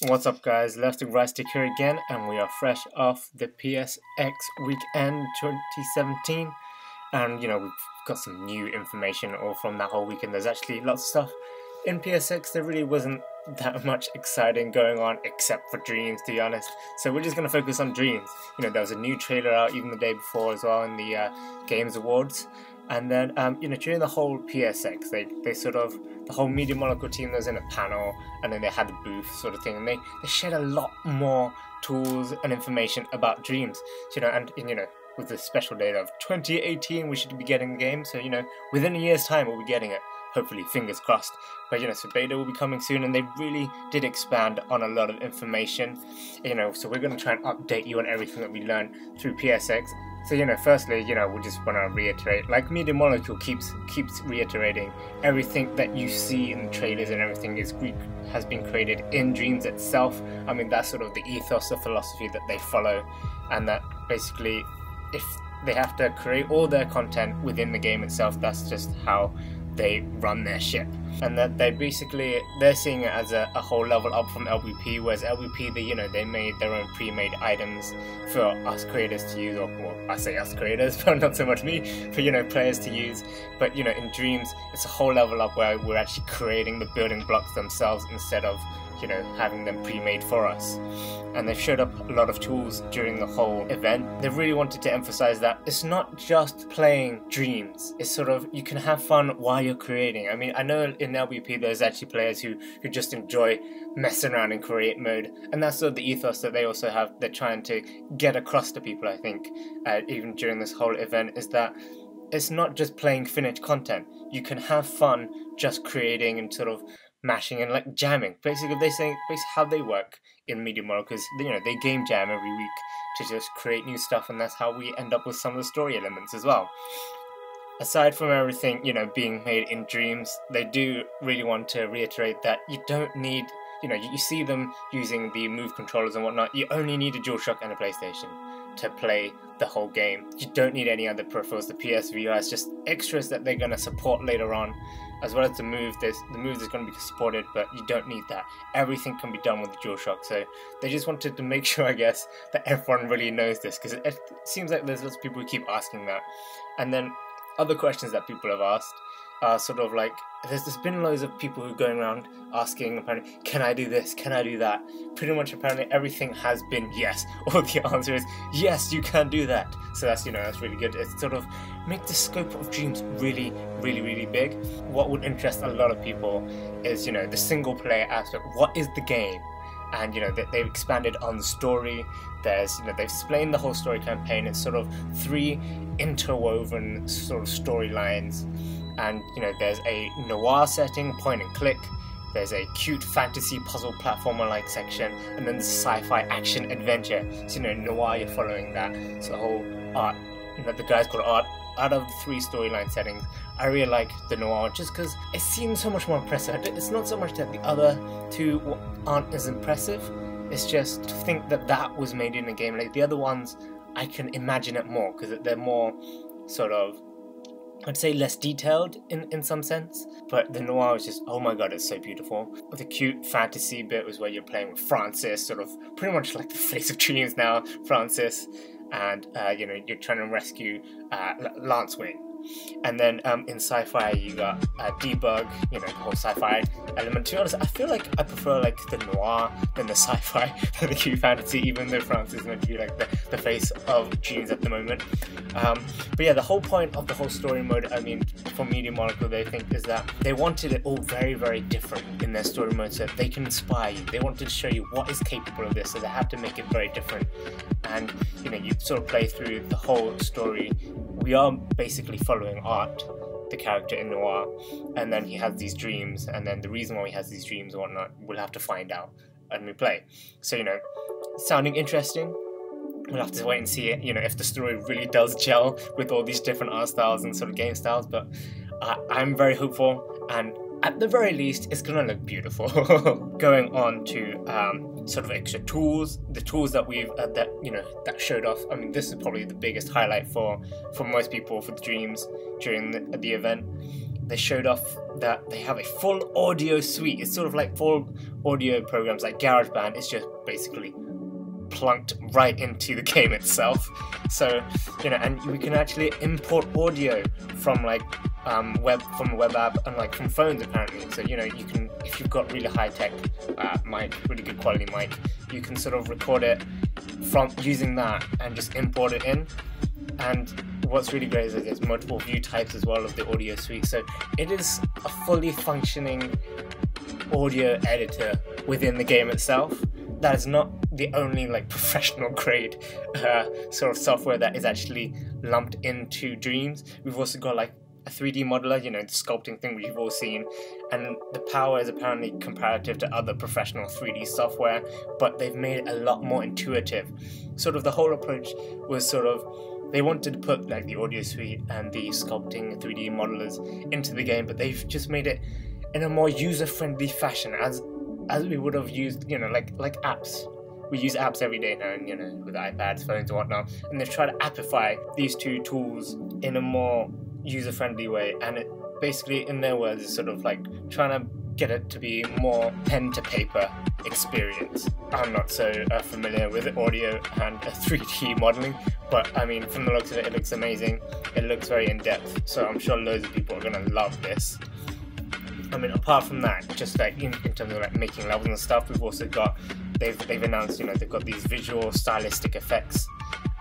What's up guys, leftstickrightstick here again, and we are fresh off the PSX weekend 2017, and we've got some new information all from that whole weekend. There's actually lots of stuff in PSX. There really wasn't that much exciting going on except for Dreams, to be honest, so we're just going to focus on Dreams. There was a new trailer out even the day before as well in the Games Awards. And then, during the whole PSX, they sort of, the whole Media Molecule team was in a panel, and then they had a booth sort of thing, and they shared a lot more tools and information about Dreams, and with the special date of 2018, we should be getting the game, so, within a year's time, we'll be getting it. Hopefully, fingers crossed. But so beta will be coming soon, and they really did expand on a lot of information. So we're going to try and update you on everything that we learned through PSX. So firstly, we just want to reiterate, like Media Molecule keeps reiterating, everything that you see in the trailers and everything has been created in Dreams itself. I mean, that's sort of the ethos, the philosophy that they follow, and that basically, if they have to create all their content within the game itself, that's just how they run their ship, and that they're seeing it as a whole level up from LBP, whereas LBP they made their own pre-made items for us creators to use, or well, I say us creators, but not so much me, for players to use. But in Dreams it's a whole level up where we're actually creating the building blocks themselves instead of having them pre-made for us. And they've showed up a lot of tools during the whole event. They really wanted to emphasize that it's not just playing Dreams, it's sort of, you can have fun while you're creating. I mean, I know in LBP there's actually players who just enjoy messing around in create mode, and that's sort of the ethos that they also have, they're trying to get across to people, I think, even during this whole event, is that it's not just playing finished content. You can have fun just creating and sort of mashing and like jamming. Basically how they work in Media Molecule, because they game jam every week to just create new stuff, and that's how we end up with some of the story elements as well. Aside from everything being made in Dreams, they do really want to reiterate that you don't need, you see them using the Move controllers and whatnot, you only need a DualShock and a PlayStation to play the whole game. You don't need any other peripherals. The PSVR is just extras that they're going to support later on, as well as the Move. The Move is going to be supported, but you don't need that. Everything can be done with the DualShock, so they just wanted to make sure, I guess, that everyone really knows this, because it seems like there's lots of people who keep asking that. And then other questions that people have asked are sort of like, there's been loads of people who are going around asking, apparently, can I do this, can I do that? Pretty much apparently everything has been yes, or the answer is yes, you can do that. So that's that's really good. It's sort of make the scope of Dreams really, really, really big. What would interest a lot of people is the single player aspect. What is the game? And they've expanded on the story. There's they've explained the whole story campaign. It's sort of 3 interwoven sort of storylines, and there's a noir setting, point and click. There's a cute fantasy puzzle platformer like section, and then there's sci-fi action adventure. So noir, you're following that. So the whole art, the guys called art. Out of the 3 storyline settings, I really like the noir just because it seems so much more impressive. It's not so much that the other 2 aren't as impressive, it's just to think that was made in a game. Like the other ones, I can imagine it more because they're more sort of, I'd say, less detailed in some sense, but the noir was just, oh my god, it's so beautiful. The cute fantasy bit was where you're playing with Francis, sort of pretty much like the face of Dreams now, Francis, and you're trying to rescue Lancewing. And then in sci-fi you got debug, the whole sci-fi element. To be honest, I feel like I prefer like the noir than the sci-fi than the cute fantasy, even though Francis is meant to be like the face of Dreams at the moment. But yeah, the whole point of the whole story mode, I mean, for Media Molecule, they think is that they wanted it all very, very different in their story mode so that they can inspire you. They wanted to show you what is capable of this, so they have to make it very different. And you sort of play through the whole story. We are basically following Art, the character in Noir, and then he has these dreams, and then the reason why he has these dreams or whatnot, we'll have to find out when we play. So sounding interesting. We'll have to wait and see if the story really does gel with all these different art styles and sort of game styles, but I'm very hopeful, and at the very least, it's gonna look beautiful. Going on to sort of extra tools, the tools that we've that showed off. I mean, this is probably the biggest highlight for most people for the Dreams during the event. they showed off that they have a full audio suite. It's sort of like full audio programs like GarageBand. It's just basically plunked right into the game itself. So, you know, and we can actually import audio from like from a web app and like from phones apparently. So, you know, you can, if you've got really high tech mic, really good quality mic, you can sort of record it from using that and just import it in. And what's really great is that there's multiple view types as well of the audio suite. So it is a fully functioning audio editor within the game itself. That is not the only like professional grade sort of software that is actually lumped into Dreams. We've also got like a 3D modeler, you know, the sculpting thing we've all seen, and the power is apparently comparative to other professional 3D software, but they've made it a lot more intuitive. Sort of the whole approach was sort of, they wanted to put like the audio suite and the sculpting 3D modelers into the game, but they've just made it in a more user-friendly fashion, as we would have used, you know, like apps. We use apps every day now, and you know, with iPads, phones, and whatnot. And they've tried to appify these two tools in a more user-friendly way. And it basically, in their words, is sort of like trying to get it to be more pen-to-paper experience. I'm not so familiar with audio and 3D modeling, but I mean, from the looks of it, it looks amazing. It looks very in-depth, so I'm sure loads of people are gonna love this. I mean, apart from that, just like in terms of like making levels and stuff, we've also got, they've announced, you know, they've got these visual stylistic effects,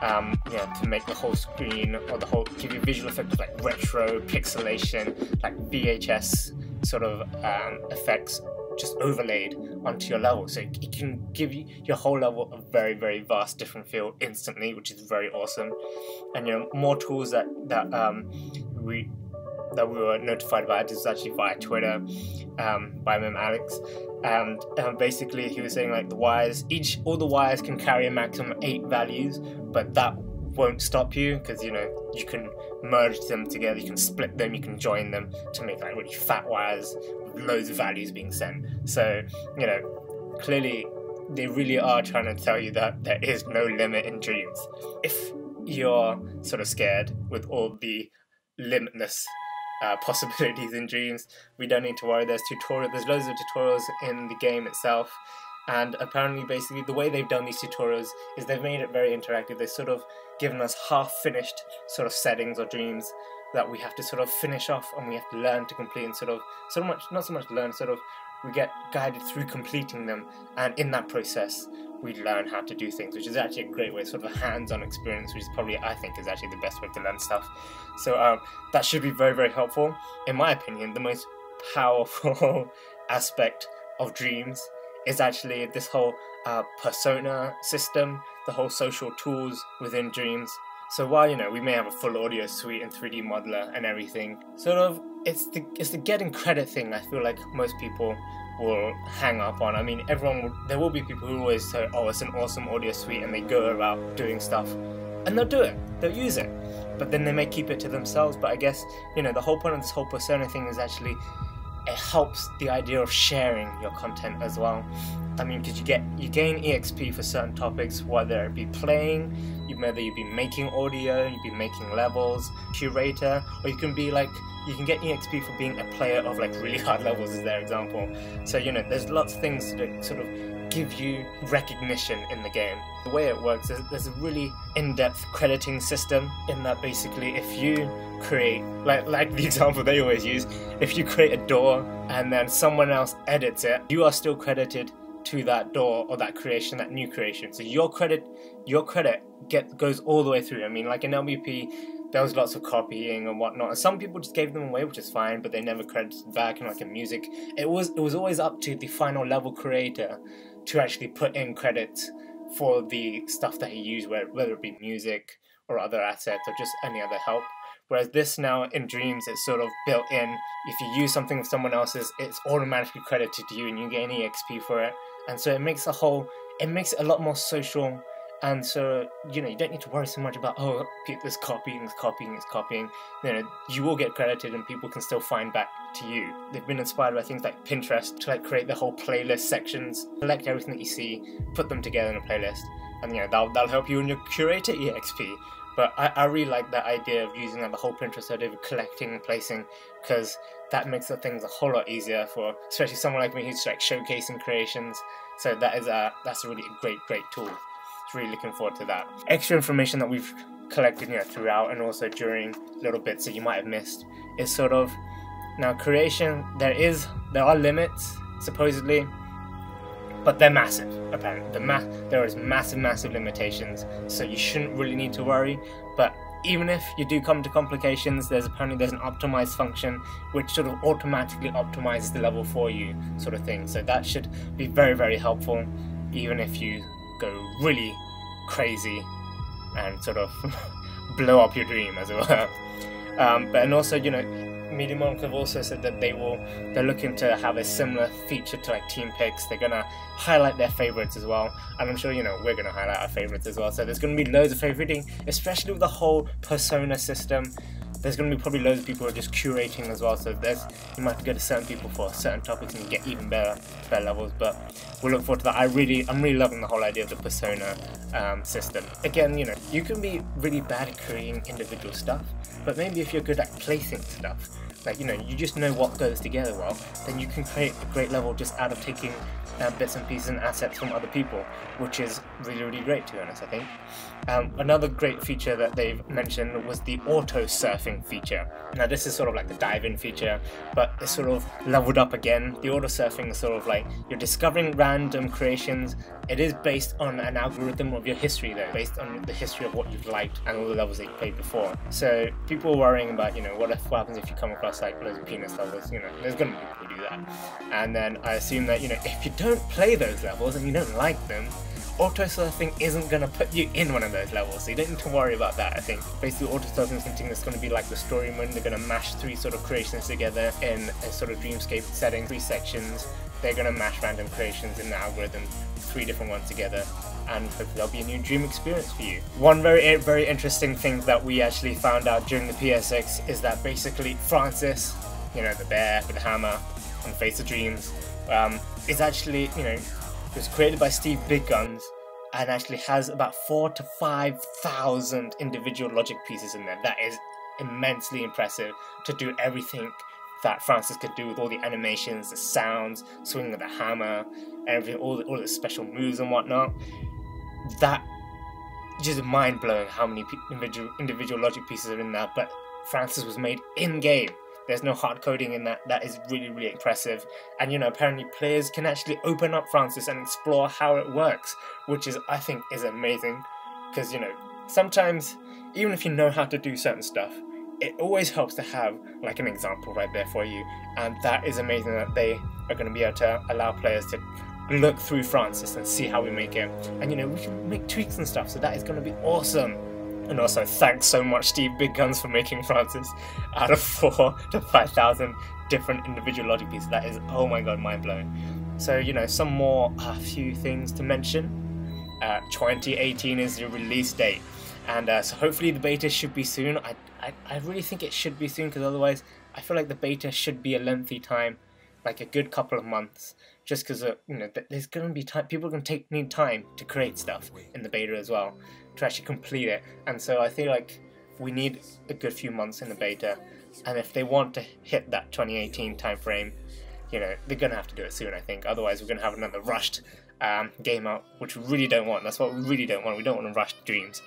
you know, to make the whole screen or the whole, give you visual effects like retro, pixelation, like VHS sort of effects just overlaid onto your level. So it can give you your whole level a very, very vast different feel instantly, which is very awesome. And you know, more tools that we were notified about. This is actually via Twitter by Mem Alex, and basically he was saying like the wires, all the wires can carry a maximum 8 values, but that won't stop you, because you know, you can merge them together, you can split them, you can join them to make like really fat wires with loads of values being sent. So you know, clearly they really are trying to tell you that there is no limit in Dreams. If you're sort of scared with all the limitless possibilities in Dreams, we don't need to worry. There's loads of tutorials in the game itself, and apparently basically the way they've done these tutorials is they've made it very interactive. They've sort of given us half-finished sort of settings or dreams that we have to sort of finish off, and we have to learn to complete, and not so much learn, sort of we get guided through completing them, and in that process we learn how to do things, which is actually a great way, sort of a hands-on experience, which is probably, I think, is actually the best way to learn stuff. So that should be very, very helpful. In my opinion, the most powerful aspect of Dreams is actually this whole persona system, the whole social tools within Dreams. So while, you know, we may have a full audio suite and 3D modeler and everything, sort of it's the getting credit thing I feel like most people will hang up on. I mean, there will be people who always say, oh, it's an awesome audio suite, and they go about doing stuff, and they'll do it, they'll use it, but then they may keep it to themselves. But I guess, you know, the whole point of this whole persona thing is actually, it helps the idea of sharing your content as well. I mean, because you gain EXP for certain topics, whether it be playing, whether you be making audio, you be making levels, curator, or you can get EXP for being a player of like really hard levels, as their example. So you know, there's lots of things to sort of give you recognition in the game. The way it works is there's a really in-depth crediting system, in that basically if you create, like the example they always use, if you create a door and then someone else edits it, you are still credited to that door or that creation, that new creation. So your credit goes all the way through. I mean, like in LBP, there was lots of copying and whatnot, and some people just gave them away, which is fine, but they never credited back. And like in music, it was always up to the final level creator to actually put in credits for the stuff that he used, whether it be music or other assets or just any other help. Whereas this now in Dreams, it's sort of built in. If you use something of someone else's, it's automatically credited to you and you gain EXP for it. And so it makes it a lot more social. And so, you know, you don't need to worry so much about, oh, this copying. You know, you will get credited and people can still find back to you. They've been inspired by things like Pinterest to like create the whole playlist sections, select everything that you see, put them together in a playlist, and you know, that'll help you in your curator EXP, But I really like that idea of using the whole Pinterest idea of collecting and placing, because that makes the things a whole lot easier for especially someone like me who's like showcasing creations. So that's a really great tool. It's really looking forward to that. Extra information that we've collected, you know, throughout and also during little bits that you might have missed is sort of, now creation, there are limits supposedly, but they're massive. Apparently there is massive limitations, so you shouldn't really need to worry. But even if you do come to complications, there's an optimize function which sort of automatically optimizes the level for you, sort of thing. So that should be very helpful, even if you go really crazy and sort of blow up your dream, as it were. And also, you know, Media Monk have also said that they're looking to have a similar feature to like team picks. They're gonna highlight their favorites as well, and I'm sure, you know, we're gonna highlight our favorites as well. So there's gonna be loads of favoriting, especially with the whole persona system. There's going to be probably loads of people who are just curating as well, so you might have to go to certain people for certain topics and get even better levels, but we'll look forward to that. I'm really loving the whole idea of the persona system. Again, you know, you can be really bad at creating individual stuff, but maybe if you're good at placing stuff, like, you know, you just know what goes together well, then you can create a great level just out of taking bits and pieces and assets from other people, which is really great, to be honest, I think. Another great feature that they've mentioned was the auto surfing feature. Now this is sort of like the dive-in feature, but it's sort of leveled up again. The auto surfing is sort of like you're discovering random creations. It is based on an algorithm of your history though, based on the history of what you've liked and all the levels that you played before. So people are worrying about, you know, what happens if you come across like loads of penis levels. You know, there's gonna be people who do that. And then I assume that, you know, if you don't play those levels and you don't like them, auto surfing isn't going to put you in one of those levels, so you don't need to worry about that. I think basically auto surfing is something that's going to be like the story mode. They're going to mash 3 sort of creations together in a sort of dreamscape setting, 3 sections. They're going to mash random creations in the algorithm, 3 different ones together, and hopefully there'll be a new dream experience for you. One very interesting thing that we actually found out during the PSX is that basically Francis, you know, the bear with the hammer on the face of dreams, is actually, you know, it was created by Steve Big Guns and actually has about 4,000 to 5,000 individual logic pieces in there. That is immensely impressive to do everything that Francis could do with all the animations, the sounds, swinging of the hammer, everything, all the special moves and whatnot. That just mind-blowing how many individual logic pieces are in that, but Francis was made in-game. There's no hard coding in that. That is really impressive. And, you know, apparently players can actually open up Francis and explore how it works, which is, I think, is amazing. Because, you know, sometimes, even if you know how to do certain stuff, it always helps to have, like, an example right there for you. And that is amazing that they are going to be able to allow players to look through Francis and see how we make it. And, you know, we can make tweaks and stuff, so that is going to be awesome. And also, thanks so much, Steve Big Guns, for making Francis out of 4,000 to 5,000 different individual logic pieces. That is, oh my god, mind-blowing. So, you know, some more, few things to mention. 2018 is the release date. And so hopefully the beta should be soon. I really think it should be soon, because otherwise I feel like the beta should be a lengthy time, like a good couple of months. Just because, you know, there's going to be time, people are going to need time to create stuff in the beta as well, to actually complete it. And so I feel like we need a good few months in the beta, and if they want to hit that 2018 time frame, you know, they're going to have to do it soon, I think. Otherwise we're going to have another rushed game out, which we really don't want. That's what we really don't want. We don't want to rush dreams.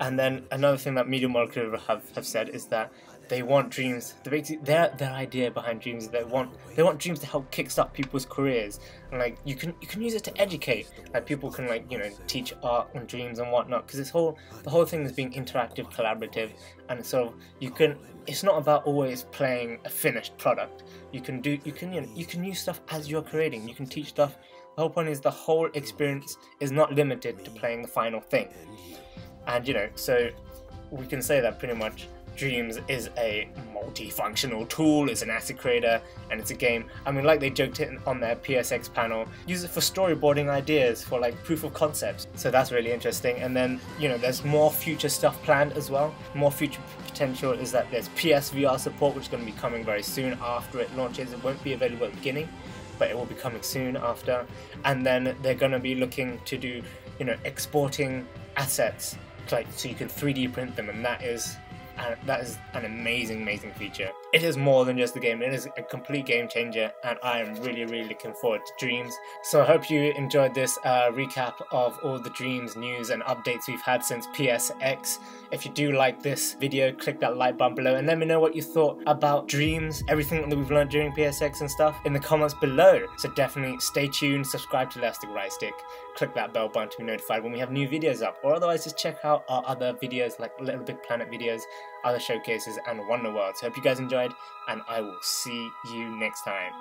And then another thing that Media Molecule have said is that they want dreams. Their idea behind dreams is they want dreams to help kickstart people's careers, and like you can use it to educate. Like people can, like, you know, teach art and dreams and whatnot. Because the whole thing is being interactive, collaborative, and so it's not about always playing a finished product. You can use stuff as you're creating. You can teach stuff. The whole point is the whole experience is not limited to playing the final thing. And, you know, so we can say that pretty much Dreams is a multifunctional tool, it's an asset creator, and it's a game. I mean, like they joked it on their PSX panel, use it for storyboarding ideas, for like proof of concepts. So that's really interesting. And then, you know, there's more future stuff planned as well. More future potential is that there's PSVR support, which is going to be coming very soon after it launches. It won't be available at the beginning, but it will be coming soon after. And then they're going to be looking to do, you know, exporting assets like so you can 3D print them, and that is an amazing feature. It is more than just a game, it is a complete game changer, and I am really looking forward to Dreams. So I hope you enjoyed this recap of all the Dreams news and updates we've had since PSX. If you do like this video, click that like button below and let me know what you thought about Dreams, everything that we've learned during PSX and stuff in the comments below. So definitely stay tuned, subscribe to leftstickrightstick, click that bell button to be notified when we have new videos up, or otherwise just check out our other videos like Little Big Planet videos, other showcases, and Wonder World. So I hope you guys enjoyed, and I will see you next time.